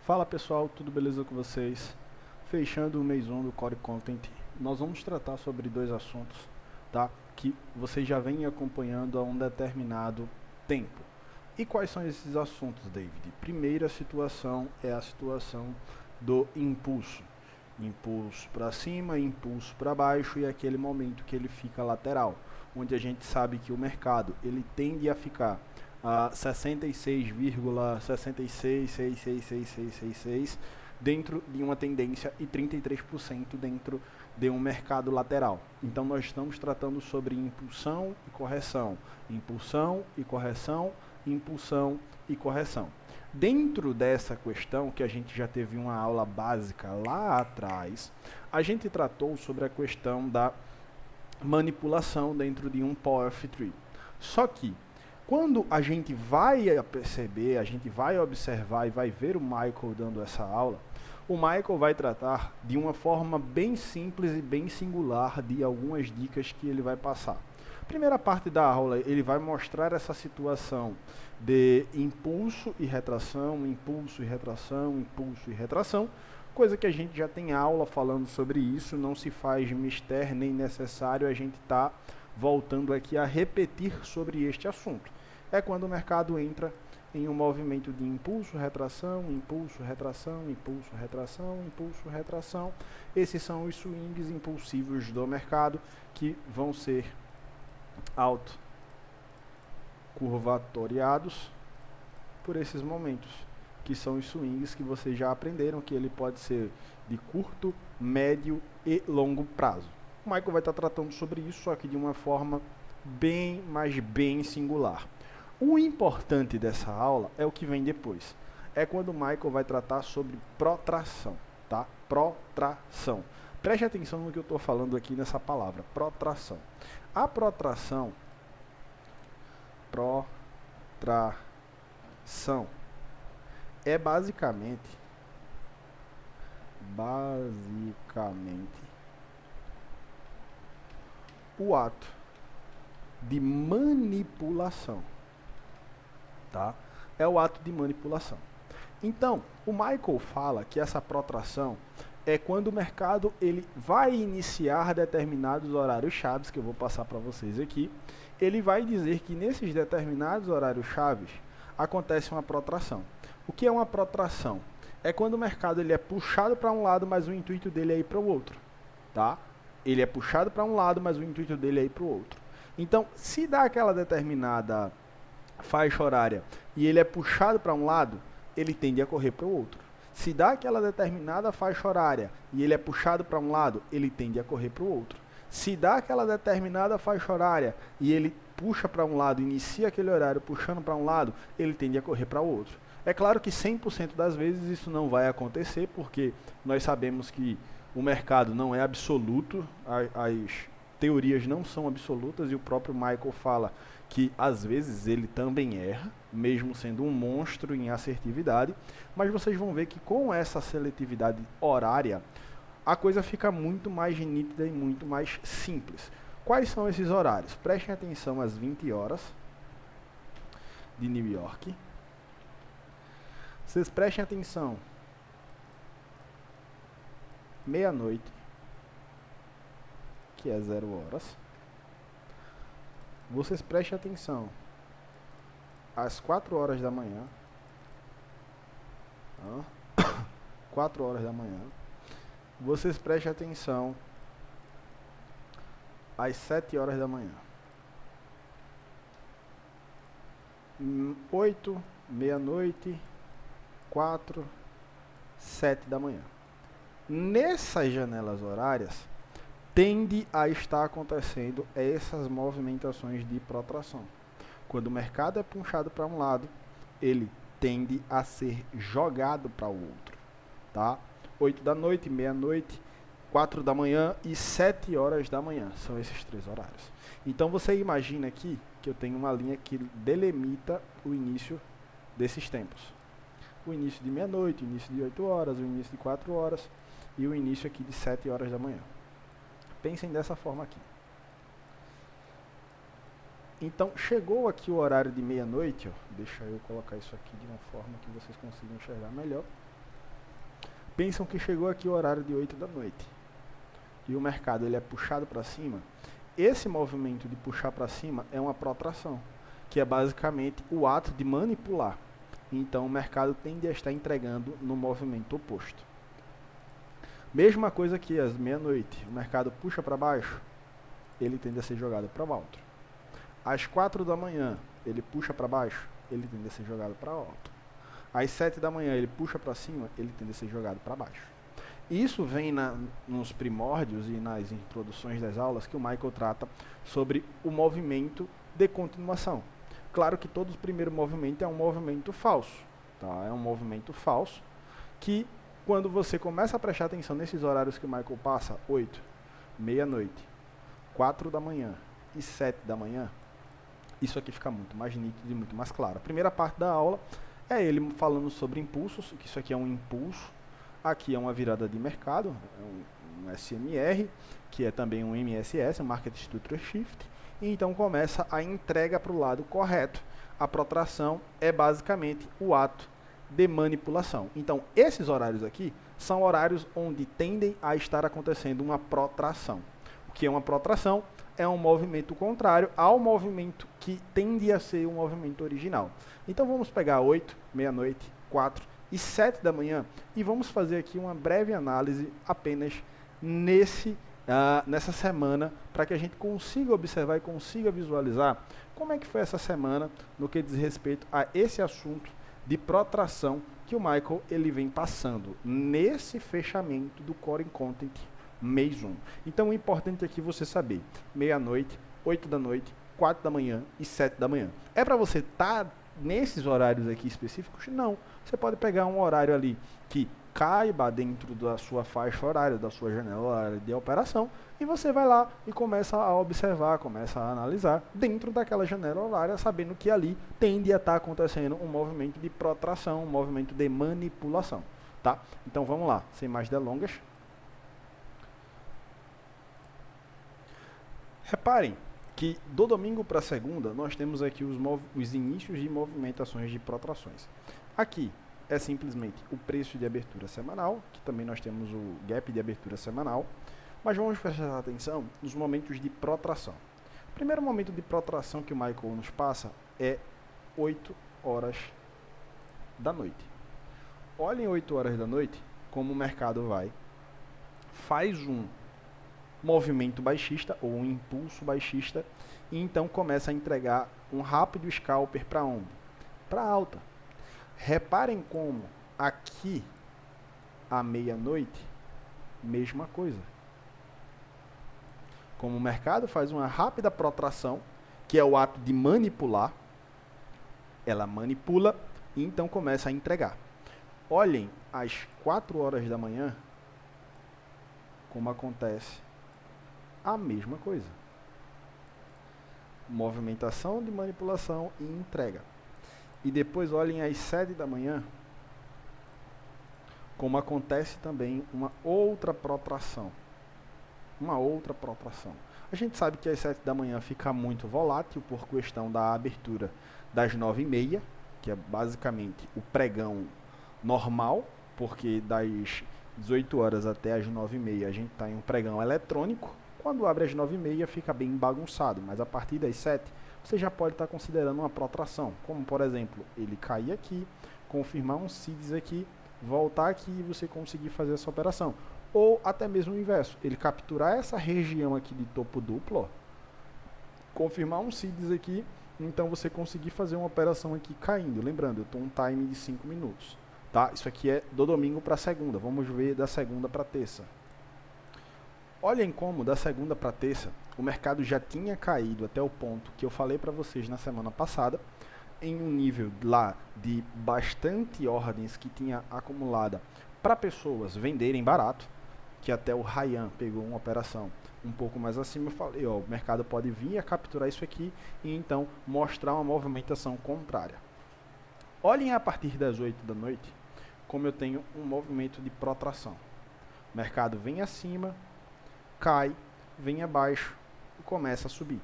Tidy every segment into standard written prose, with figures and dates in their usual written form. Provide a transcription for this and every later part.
Fala pessoal, tudo beleza com vocês? Fechando o mês 1 do Core Content, nós vamos tratar sobre dois assuntos, tá? Que vocês já vêm acompanhando há um determinado tempo. E quais são esses assuntos, David? Primeira situação é a situação do impulso. Impulso para cima, impulso para baixo e aquele momento que ele fica lateral, onde a gente sabe que o mercado ele tende a ficar a 66,66666666 dentro de uma tendência e 33% dentro de um mercado lateral. Então nós estamos tratando sobre impulsão e correção, impulsão e correção, impulsão e correção. Dentro dessa questão, que a gente já teve uma aula básica lá atrás, a gente tratou sobre a questão da manipulação dentro de um Power of3. Só que, quando a gente vai perceber, a gente vai observar e vai ver o Michael dando essa aula, o Michael vai tratar de uma forma bem simples e bem singular de algumas dicas que ele vai passar. Primeira parte da aula, ele vai mostrar essa situação de impulso e retração, impulso e retração, impulso e retração, coisa que a gente já tem aula falando sobre isso, não se faz mister nem necessário a gente estar voltando aqui a repetir sobre este assunto. É quando o mercado entra em um movimento de impulso, retração, impulso, retração, impulso, retração, impulso, retração. Esses são os swings impulsivos do mercado que vão ser curvatoriados por esses momentos, que são os swings que vocês já aprenderam, que ele pode ser de curto, médio e longo prazo. O Michael vai estar tratando sobre isso, só que de uma forma bem singular. O importante dessa aula é o que vem depois. É quando o Michael vai tratar sobre protração, tá? Protração. Preste atenção no que eu estou falando aqui nessa palavra, protração. A protração é basicamente o ato de manipulação, tá? É o ato de manipulação. Então, o Michael fala que essa protração é quando o mercado ele vai iniciar determinados horários chaves, que eu vou passar para vocês aqui. Ele vai dizer que nesses determinados horários chaves acontece uma protração. O que é uma protração? É quando o mercado ele é puxado para um lado, mas o intuito dele é ir para o outro, tá? Ele é puxado para um lado, mas o intuito dele é ir para o outro. Então, se dá aquela determinada faixa horária e ele é puxado para um lado, ele tende a correr para o outro. Se dá aquela determinada faixa horária e ele é puxado para um lado, ele tende a correr para o outro. Se dá aquela determinada faixa horária e ele puxa para um lado, inicia aquele horário puxando para um lado, ele tende a correr para o outro. É claro que 100% das vezes isso não vai acontecer, porque nós sabemos que o mercado não é absoluto, as teorias não são absolutas e o próprio Michael fala que às vezes ele também erra, mesmo sendo um monstro em assertividade, mas vocês vão ver que com essa seletividade horária, a coisa fica muito mais nítida e muito mais simples. Quais são esses horários? Prestem atenção às 20 horas de New York. Vocês prestem atenção. Meia-noite, que é 0 horas. Vocês prestem atenção às 4 horas da manhã. 4 horas da manhã. Vocês prestem atenção às 7 horas da manhã. 8, meia-noite, 4, 7 da manhã. Nessas janelas horárias, tende a estar acontecendo essas movimentações de protração. Quando o mercado é puxado para um lado, ele tende a ser jogado para o outro, tá? 8 da noite, meia-noite, 4 da manhã e 7 horas da manhã. São esses 3 horários. Então você imagina aqui que eu tenho uma linha que delimita o início desses tempos. O início de meia-noite, o início de 8 horas, o início de 4 horas e o início aqui de 7 horas da manhã. Pensem dessa forma aqui. Então, chegou aqui o horário de meia-noite, deixa eu colocar isso aqui de uma forma que vocês consigam enxergar melhor. Pensam que chegou aqui o horário de 8 da noite e o mercado ele é puxado para cima. Esse movimento de puxar para cima é uma protração, que é basicamente o ato de manipular. Então o mercado tende a estar entregando no movimento oposto. Mesma coisa que às meia-noite, o mercado puxa para baixo, ele tende a ser jogado para alto. Às 4 da manhã, ele puxa para baixo, ele tende a ser jogado para alto. Às 7 da manhã, ele puxa para cima, ele tende a ser jogado para baixo. Isso vem nos primórdios e nas introduções das aulas que o Michael trata sobre o movimento de continuação. Claro que todo o primeiro movimento é um movimento falso. Tá? É um movimento falso que, quando você começa a prestar atenção nesses horários que o Michael passa, 8, meia-noite, 4 da manhã e 7 da manhã, isso aqui fica muito mais nítido e muito mais claro. A primeira parte da aula é ele falando sobre impulsos, que isso aqui é um impulso, aqui é uma virada de mercado, um SMR, que é também um MSS, um Market Structure Shift, e então começa a entrega para o lado correto. A protração é basicamente o ato de manipulação. Então, esses horários aqui são horários onde tendem a estar acontecendo uma protração. O que é uma protração? É um movimento contrário ao movimento que tende a ser o movimento original. Então vamos pegar 8, meia-noite, 4 e 7 da manhã e vamos fazer aqui uma breve análise apenas nessa semana, para que a gente consiga observar e consiga visualizar como é que foi essa semana no que diz respeito a esse assunto de protração que o Michael ele vem passando nesse fechamento do Core Content mês 1. Então o importante aqui é você saber, meia-noite, 8 da noite, 4 da manhã e 7 da manhã. É para você estar nesses horários aqui específicos? Não. Você pode pegar um horário ali que caiba dentro da sua faixa horária, da sua janela horária de operação, e você vai lá e começa a observar, começa a analisar dentro daquela janela horária, sabendo que ali tende a estar acontecendo um movimento de protração, um movimento de manipulação. Tá? Então vamos lá, sem mais delongas. Reparem que do domingo para segunda nós temos aqui os inícios de movimentações de protrações. Aqui é simplesmente o preço de abertura semanal, que também nós temos o gap de abertura semanal, mas vamos prestar atenção nos momentos de protração. O primeiro momento de protração que o Michael nos passa é 8 horas da noite. Olhem 8 horas da noite como o mercado vai, faz um movimento baixista ou um impulso baixista e então começa a entregar um rápido scalper para onde? Para alta. Reparem como aqui à meia-noite, mesma coisa. Como o mercado faz uma rápida protração, que é o ato de manipular, ela manipula e então começa a entregar. Olhem às 4 horas da manhã como acontece a mesma coisa. Movimentação de manipulação e entrega. E depois olhem às 7 da manhã, como acontece também uma outra protração. Uma outra protração. A gente sabe que às 7 da manhã fica muito volátil por questão da abertura das 9h30, que é basicamente o pregão normal, porque das 18 horas até as 9h30 a gente está em um pregão eletrônico. Quando abre às 9h30 fica bem bagunçado, mas a partir das 7 você já pode estar considerando uma protração, como por exemplo, ele cair aqui, confirmar um CIDS aqui, voltar aqui e você conseguir fazer essa operação. Ou até mesmo o inverso, ele capturar essa região aqui de topo duplo, ó, confirmar um CIDS aqui, então você conseguir fazer uma operação aqui caindo. Lembrando, eu estou um time de 5 minutos. Tá? Isso aqui é do domingo para segunda, vamos ver da segunda para terça. Olhem como, da segunda para terça, o mercado já tinha caído até o ponto que eu falei para vocês na semana passada, em um nível lá de bastante ordens que tinha acumulada para pessoas venderem barato, que até o Ryan pegou uma operação um pouco mais acima. Eu falei, ó, o mercado pode vir a capturar isso aqui e então mostrar uma movimentação contrária. Olhem a partir das 8 da noite, como eu tenho um movimento de protração. O mercado vem acima, cai, vem abaixo e começa a subir.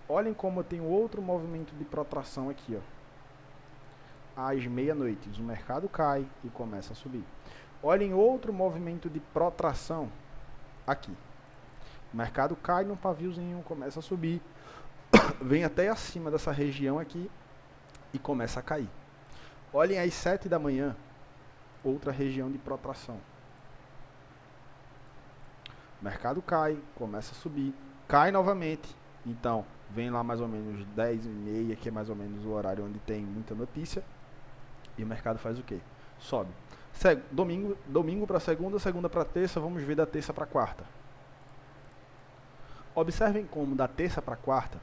Olhem como eu tenho outro movimento de protração aqui, ó. Às meia-noite, o mercado cai e começa a subir. Olhem outro movimento de protração aqui. O mercado cai num paviozinho, começa a subir, vem até acima dessa região aqui e começa a cair. Olhem às 7 da manhã, outra região de protração. O mercado cai, começa a subir, cai novamente. Então, vem lá mais ou menos 10h30, que é mais ou menos o horário onde tem muita notícia. E o mercado faz o quê? Sobe. Domingo para segunda, segunda para terça, vamos ver da terça para quarta. Observem como da terça para quarta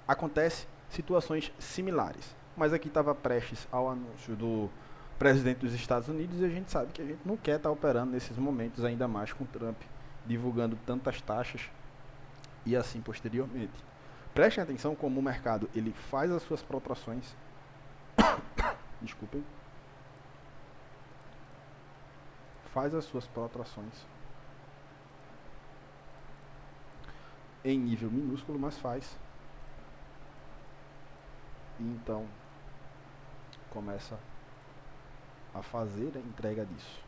acontece situações similares. Mas aqui estava prestes ao anúncio do presidente dos Estados Unidos e a gente sabe que a gente não quer estar operando nesses momentos, ainda mais com Trump divulgando tantas taxas e assim posteriormente. Prestem atenção como o mercado ele faz as suas protrações. Desculpem. Faz as suas protrações em nível minúsculo, mas faz. E então começa a fazer a entrega disso.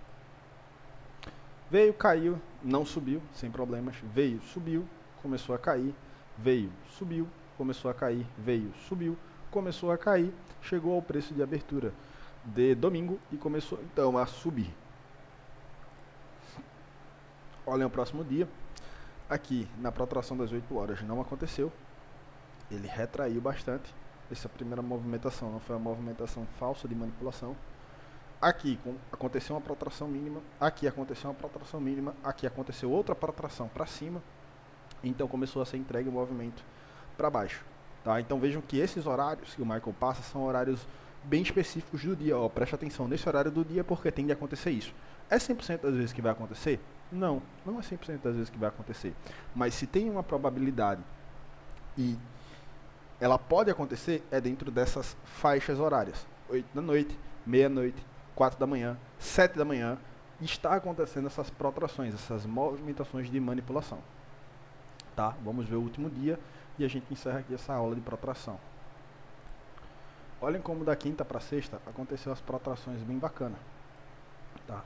Veio, caiu, não subiu, sem problemas. Veio, subiu, começou a cair. Veio, subiu, começou a cair. Veio, subiu, começou a cair. Chegou ao preço de abertura de domingo e começou então a subir. Olhem o próximo dia. Aqui, na protração das 8 horas, não aconteceu. Ele retraiu bastante. Essa primeira movimentação não foi uma movimentação falsa de manipulação. Aqui aconteceu uma protração mínima. Aqui aconteceu uma protração mínima. Aqui aconteceu outra protração para cima. Então começou a ser entregue o movimento para baixo. Tá? Então vejam que esses horários que o Michael passa são horários bem específicos do dia. Ó, preste atenção nesse horário do dia porque tem de acontecer isso. É 100% das vezes que vai acontecer? Não, não é 100% das vezes que vai acontecer. Mas se tem uma probabilidade e ela pode acontecer, é dentro dessas faixas horárias. 8 da noite, meia-noite, 4 da manhã, 7 da manhã, está acontecendo essas protrações, essas movimentações de manipulação. Tá? Vamos ver o último dia e a gente encerra aqui essa aula de protração. Olhem como da quinta para sexta aconteceu as protrações bem bacanas. Tá?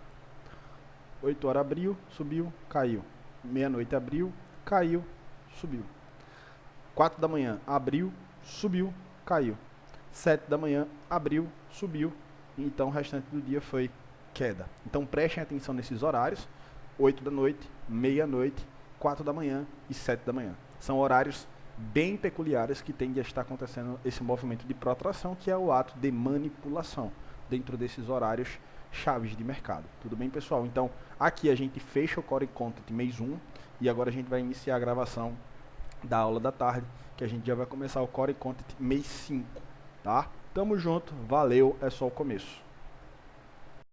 8 horas abriu, subiu, caiu. Meia-noite abriu, caiu, subiu. 4 da manhã abriu, subiu, caiu. 7 da manhã abriu, subiu. Então o restante do dia foi queda. Então prestem atenção nesses horários. 8 da noite, meia-noite, 4 da manhã e 7 da manhã. São horários bem peculiares que tende a estar acontecendo esse movimento de protração, que é o ato de manipulação dentro desses horários chaves de mercado. Tudo bem, pessoal? Então, aqui a gente fecha o Core Content mês 1 e agora a gente vai iniciar a gravação da aula da tarde, que a gente já vai começar o Core Content mês 5, tá? Tamo junto, valeu, é só o começo.